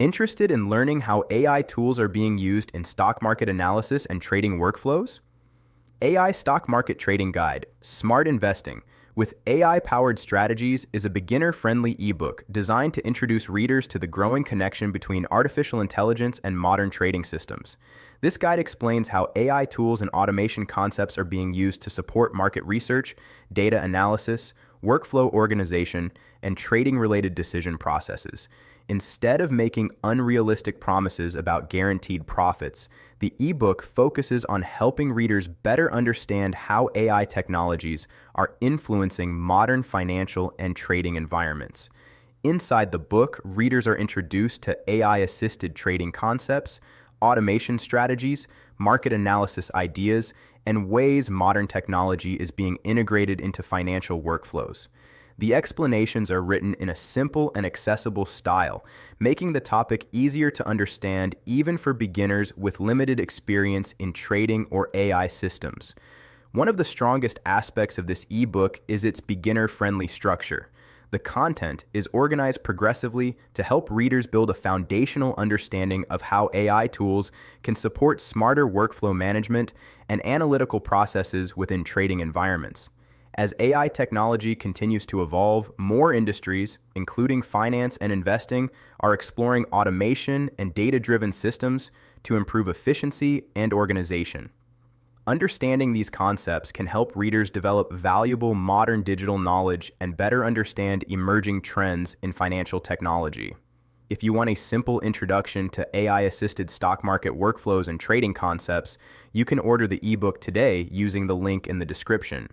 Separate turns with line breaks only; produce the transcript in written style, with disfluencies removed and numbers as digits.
Interested in learning how AI tools are being used in stock market analysis and trading workflows? AI Stock Market Trading Guide, Smart Investing, with AI-powered strategies is a beginner-friendly ebook designed to introduce readers to the growing connection between artificial intelligence and modern trading systems. This guide explains how AI tools and automation concepts are being used to support market research, data analysis, workflow organization, and trading-related decision processes. Instead of making unrealistic promises about guaranteed profits, the ebook focuses on helping readers better understand how AI technologies are influencing modern financial and trading environments. Inside the book, readers are introduced to AI-assisted trading concepts, automation strategies, market analysis ideas, and ways modern technology is being integrated into financial workflows. The explanations are written in a simple and accessible style, making the topic easier to understand even for beginners with limited experience in trading or AI systems. One of the strongest aspects of this ebook is its beginner-friendly structure. The content is organized progressively to help readers build a foundational understanding of how AI tools can support smarter workflow management and analytical processes within trading environments. As AI technology continues to evolve, more industries, including finance and investing, are exploring automation and data-driven systems to improve efficiency and organization. Understanding these concepts can help readers develop valuable modern digital knowledge and better understand emerging trends in financial technology. If you want a simple introduction to AI-assisted stock market workflows and trading concepts, you can order the ebook today using the link in the description.